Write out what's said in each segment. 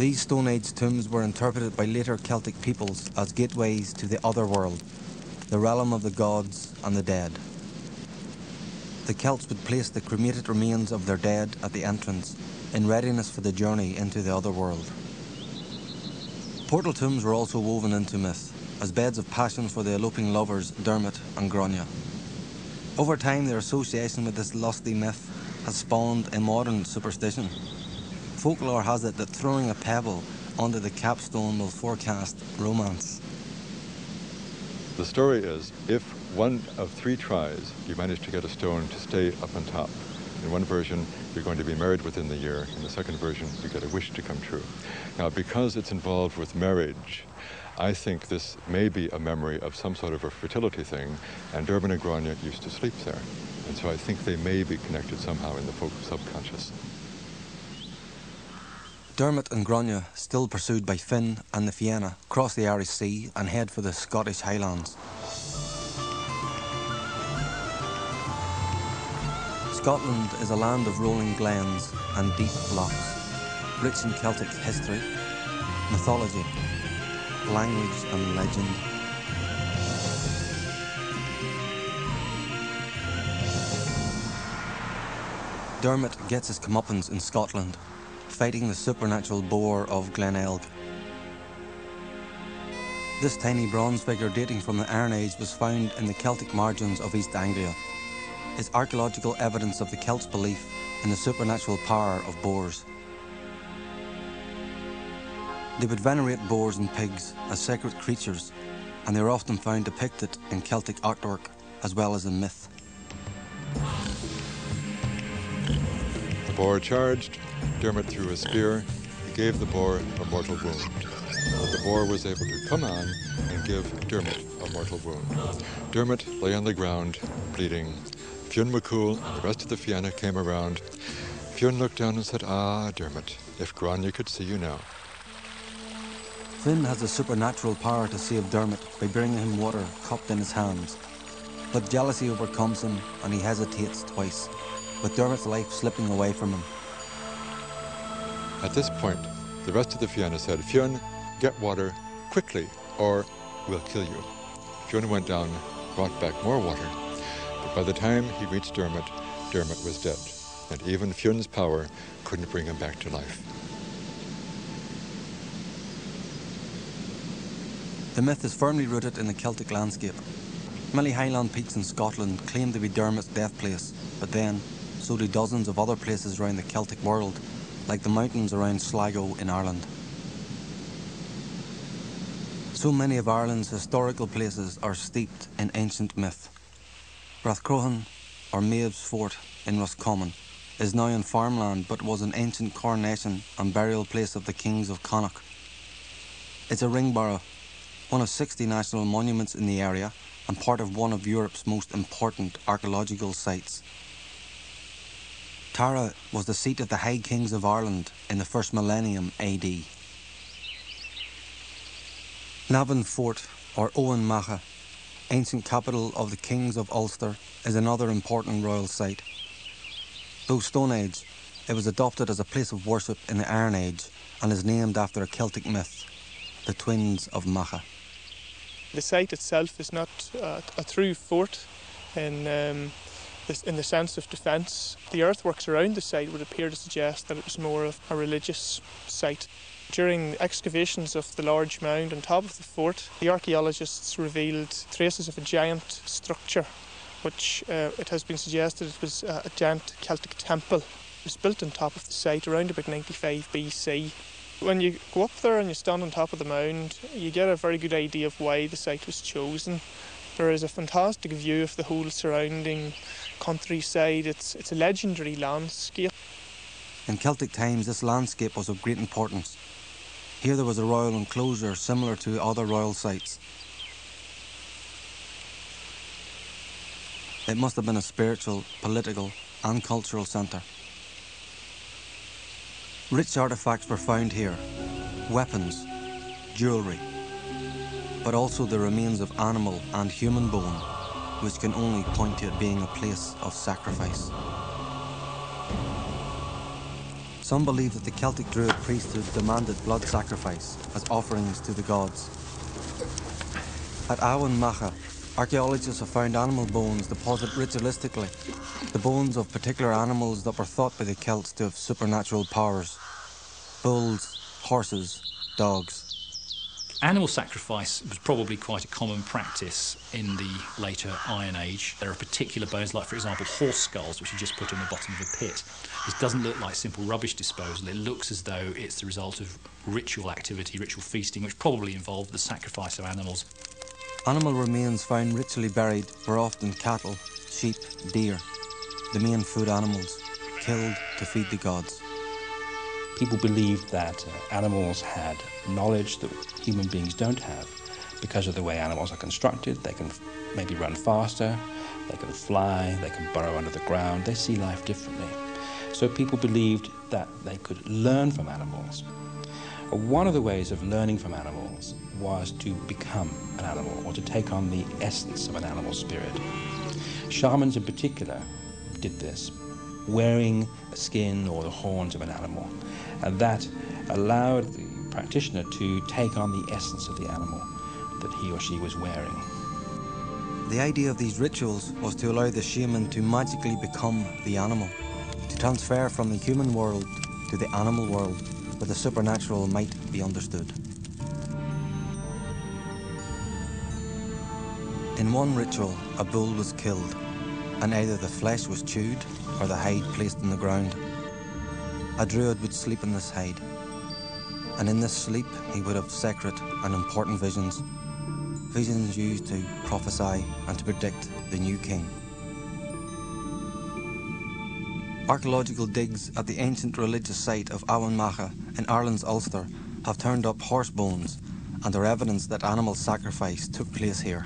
These Stone Age tombs were interpreted by later Celtic peoples as gateways to the other world, the realm of the gods and the dead. The Celts would place the cremated remains of their dead at the entrance in readiness for the journey into the other world. Portal tombs were also woven into myth as beds of passion for the eloping lovers Dermot and Grania. Over time, their association with this lusty myth has spawned a modern superstition. Folklore has it that throwing a pebble onto the capstone will forecast romance. The story is, if one of 3 tries, you manage to get a stone to stay up on top. In one version, you're going to be married within the year. In the second version, you get a wish to come true. Now, because it's involved with marriage, I think this may be a memory of some sort of a fertility thing, and Dermot and Grania used to sleep there. And so I think they may be connected somehow in the folk subconscious. Dermot and Grania, still pursued by Finn and the Fianna, cross the Irish Sea and head for the Scottish Highlands. Scotland is a land of rolling glens and deep lochs, rich in Celtic history, mythology, language and legend. Dermot gets his comeuppance in Scotland, fighting the supernatural boar of Glenelg. This tiny bronze figure dating from the Iron Age was found in the Celtic margins of East Anglia. It's archaeological evidence of the Celts' belief in the supernatural power of boars. They would venerate boars and pigs as sacred creatures, and they are often found depicted in Celtic artwork as well as in myth. The boar charged, Dermot threw a spear, he gave the boar a mortal wound. But the boar was able to come on and give Dermot a mortal wound. Dermot lay on the ground, bleeding. Fionn McCool and the rest of the Fianna came around. Fionn looked down and said, "Ah, Dermot, if Grania could see you now." Finn has the supernatural power to save Dermot by bringing him water cupped in his hands. But jealousy overcomes him and he hesitates twice, with Dermot's life slipping away from him. At this point, the rest of the Fianna said, "Fionn, get water quickly or we'll kill you." Fionn went down, brought back more water. But by the time he reached Dermot, Dermot was dead, and even Fionn's power couldn't bring him back to life. The myth is firmly rooted in the Celtic landscape. Many Highland peaks in Scotland claim to be Dermot's death place, but then, so do dozens of other places around the Celtic world, like the mountains around Sligo in Ireland. So many of Ireland's historical places are steeped in ancient myth. Rathcrohan, or Maeve's Fort in Roscommon, is now in farmland but was an ancient coronation and burial place of the kings of Connacht. It's a ring borough, one of 60 national monuments in the area and part of one of Europe's most important archaeological sites. Tara was the seat of the High Kings of Ireland in the first millennium AD. Navan Fort, or Owen Macha, ancient capital of the Kings of Ulster, is another important royal site. Though Stone Age, it was adopted as a place of worship in the Iron Age and is named after a Celtic myth, the Twins of Macha. The site itself is not a true fort in the sense of defence. The earthworks around the site would appear to suggest that it was more of a religious site. During excavations of the large mound on top of the fort, the archaeologists revealed traces of a giant structure, which it has been suggested it was a giant Celtic temple. It was built on top of the site around about 95 BC. When you go up there and you stand on top of the mound, you get a very good idea of why the site was chosen. There is a fantastic view of the whole surrounding countryside. It's a legendary landscape. In Celtic times, this landscape was of great importance. Here there was a royal enclosure similar to other royal sites. It must have been a spiritual, political and cultural centre. Rich artefacts were found here, weapons, jewellery, but also the remains of animal and human bone, which can only point to it being a place of sacrifice. Some believe that the Celtic Druid priesthood demanded blood sacrifice as offerings to the gods. At Awan Macha, archaeologists have found animal bones deposited ritualistically, the bones of particular animals that were thought by the Celts to have supernatural powers: bulls, horses, dogs. Animal sacrifice was probably quite a common practice in the later Iron Age. There are particular bones, like for example horse skulls, which are just put in the bottom of a pit. This doesn't look like simple rubbish disposal. It looks as though it's the result of ritual activity, ritual feasting, which probably involved the sacrifice of animals. Animal remains found ritually buried were often cattle, sheep, deer, the main food animals, killed to feed the gods. People believed that animals had knowledge that human beings don't have because of the way animals are constructed. They can maybe run faster, they can fly, they can burrow under the ground. They see life differently. So people believed that they could learn from animals. One of the ways of learning from animals was to become an animal or to take on the essence of an animal spirit. Shamans in particular did this, wearing a skin or the horns of an animal, and that allowed the practitioner to take on the essence of the animal that he or she was wearing. The idea of these rituals was to allow the shaman to magically become the animal, to transfer from the human world to the animal world, where the supernatural might be understood. In one ritual, a bull was killed, and either the flesh was chewed or the hide placed in the ground. A druid would sleep in this hide, and in this sleep he would have secret and important visions, visions used to prophesy and to predict the new king. Archaeological digs at the ancient religious site of Awan Macha in Ireland's Ulster have turned up horse bones and are evidence that animal sacrifice took place here.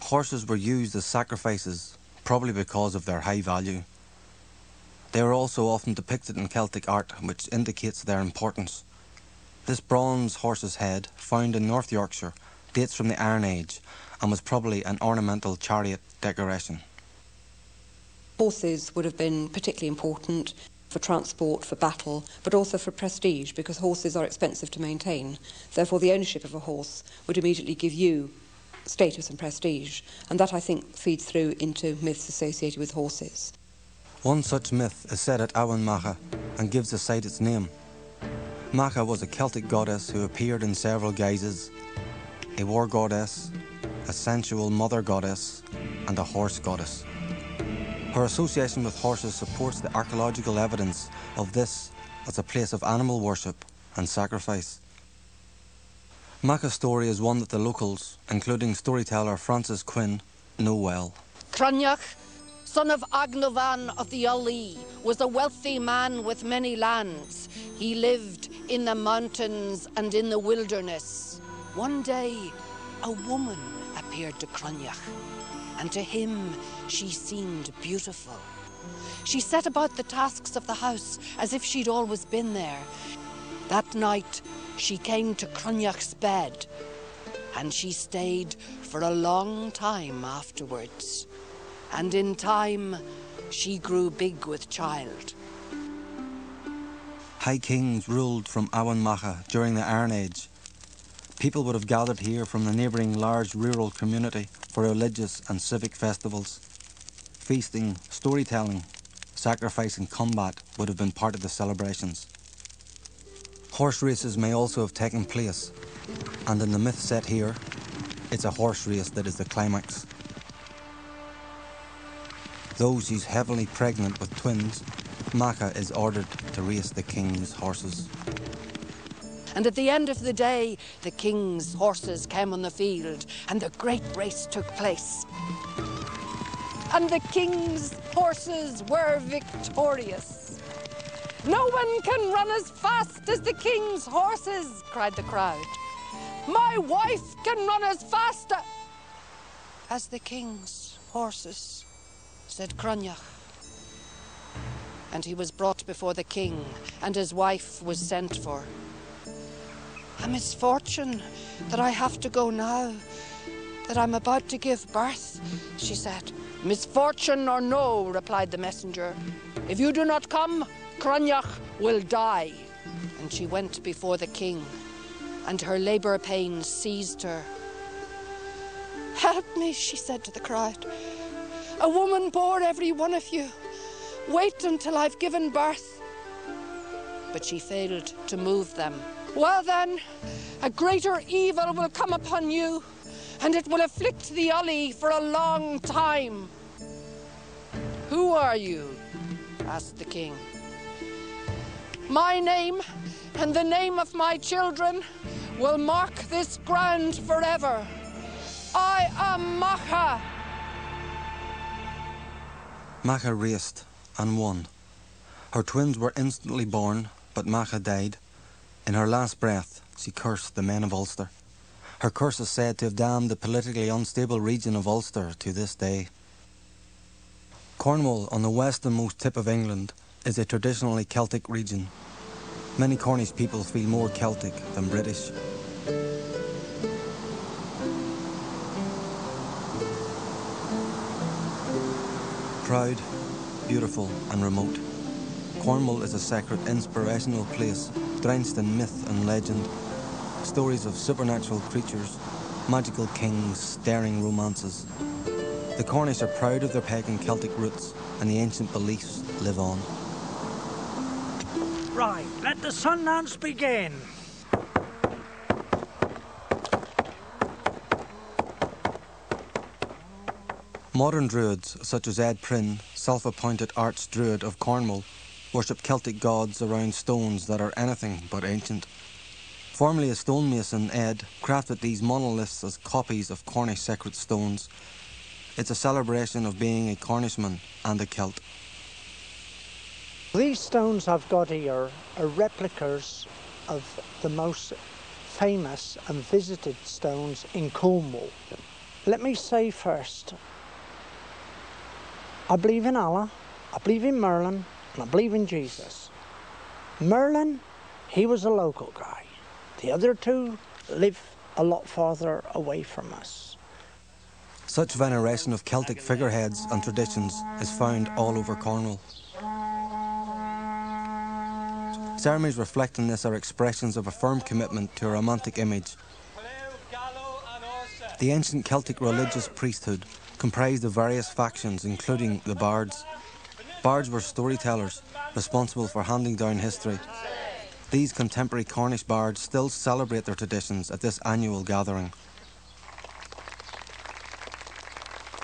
Horses were used as sacrifices, probably because of their high value. They are also often depicted in Celtic art, which indicates their importance. This bronze horse's head, found in North Yorkshire, dates from the Iron Age and was probably an ornamental chariot decoration. Horses would have been particularly important for transport, for battle, but also for prestige, because horses are expensive to maintain. Therefore, the ownership of a horse would immediately give you status and prestige, and that, I think, feeds through into myths associated with horses. One such myth is set at Awan Macha and gives the site its name. Macha was a Celtic goddess who appeared in several guises: a war goddess, a sensual mother goddess, and a horse goddess. Her association with horses supports the archaeological evidence of this as a place of animal worship and sacrifice. Macha's story is one that the locals, including storyteller Francis Quinn, know well. Cronach, son of Agnovan of the Uli, was a wealthy man with many lands. He lived in the mountains and in the wilderness. One day, a woman appeared to Cronach, and to him she seemed beautiful. She set about the tasks of the house as if she'd always been there. That night, she came to Cronach's bed, and she stayed for a long time afterwards. And in time, she grew big with child. High kings ruled from Awan Macha during the Iron Age. People would have gathered here from the neighbouring large rural community for religious and civic festivals. Feasting, storytelling, sacrifice and combat would have been part of the celebrations. Horse races may also have taken place, and in the myth set here, it's a horse race that is the climax. Though she's heavily pregnant with twins, Macha is ordered to race the king's horses. And at the end of the day, the king's horses came on the field, and the great race took place. And the king's horses were victorious. "No one can run as fast as the king's horses," cried the crowd. "My wife can run as fast as the king's horses," said Cronach. And he was brought before the king, and his wife was sent for. "A misfortune that I have to go now, that I'm about to give birth," she said. Misfortune or no, replied the messenger. If you do not come, Cranach will die. And she went before the king, and her labour pains seized her. Help me, she said to the crowd. A woman bore every one of you. Wait until I've given birth. But she failed to move them. Well then, a greater evil will come upon you, and it will afflict the Ollie for a long time. Who are you? Asked the king. My name and the name of my children will mark this ground forever. I am Macha. Macha raced and won. Her twins were instantly born, but Macha died. In her last breath, she cursed the men of Ulster. Her curse is said to have damned the politically unstable region of Ulster to this day. Cornwall, on the westernmost tip of England, is a traditionally Celtic region. Many Cornish people feel more Celtic than British. Proud, beautiful and remote, Cornwall is a sacred, inspirational place drenched in myth and legend. Stories of supernatural creatures, magical kings, daring romances. The Cornish are proud of their pagan Celtic roots, and the ancient beliefs live on. Right, let the sun dance begin. Modern druids, such as Ed Prynne, self-appointed archdruid of Cornwall, worship Celtic gods around stones that are anything but ancient. Formerly a stonemason, Ed crafted these monoliths as copies of Cornish sacred stones. It's a celebration of being a Cornishman and a Celt. These stones I've got here are replicas of the most famous and visited stones in Cornwall. Let me say first, I believe in Allah, I believe in Merlin, and I believe in Jesus. Merlin, he was a local guy. The other two live a lot farther away from us. Such veneration of Celtic figureheads and traditions is found all over Cornwall. Ceremonies reflecting this are expressions of a firm commitment to a romantic image. The ancient Celtic religious priesthood comprised of various factions, including the bards. Bards were storytellers, responsible for handing down history. These contemporary Cornish bards still celebrate their traditions at this annual gathering.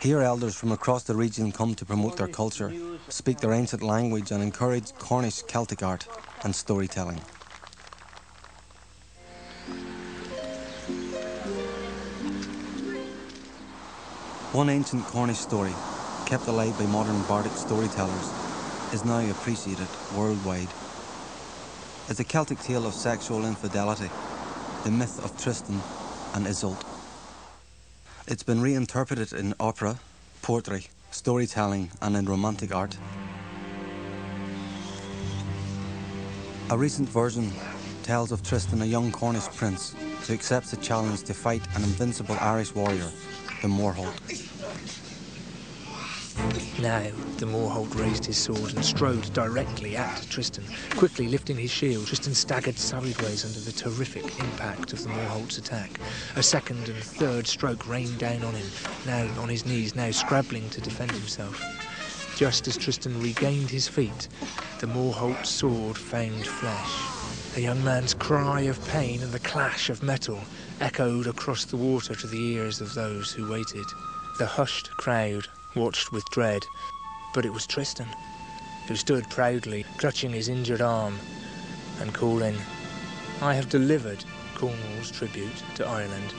Here elders from across the region come to promote their culture, speak their ancient language and encourage Cornish Celtic art and storytelling. One ancient Cornish story, kept alive by modern bardic storytellers, is now appreciated worldwide. It's a Celtic tale of sexual infidelity, the myth of Tristan and Isolde. It's been reinterpreted in opera, poetry, storytelling and in romantic art. A recent version tells of Tristan, a young Cornish prince, who accepts the challenge to fight an invincible Irish warrior, the Moorholt. Now the Moorholt raised his sword and strode directly at Tristan. Quickly lifting his shield, Tristan staggered sideways under the terrific impact of the Moorholt's attack. A second and third stroke rained down on him, now on his knees, now scrabbling to defend himself. Just as Tristan regained his feet, the Moorholt's sword found flesh. The young man's cry of pain and the clash of metal echoed across the water to the ears of those who waited. The hushed crowd watched with dread, but it was Tristan, who stood proudly, clutching his injured arm and calling, "I have delivered Cornwall's tribute to Ireland."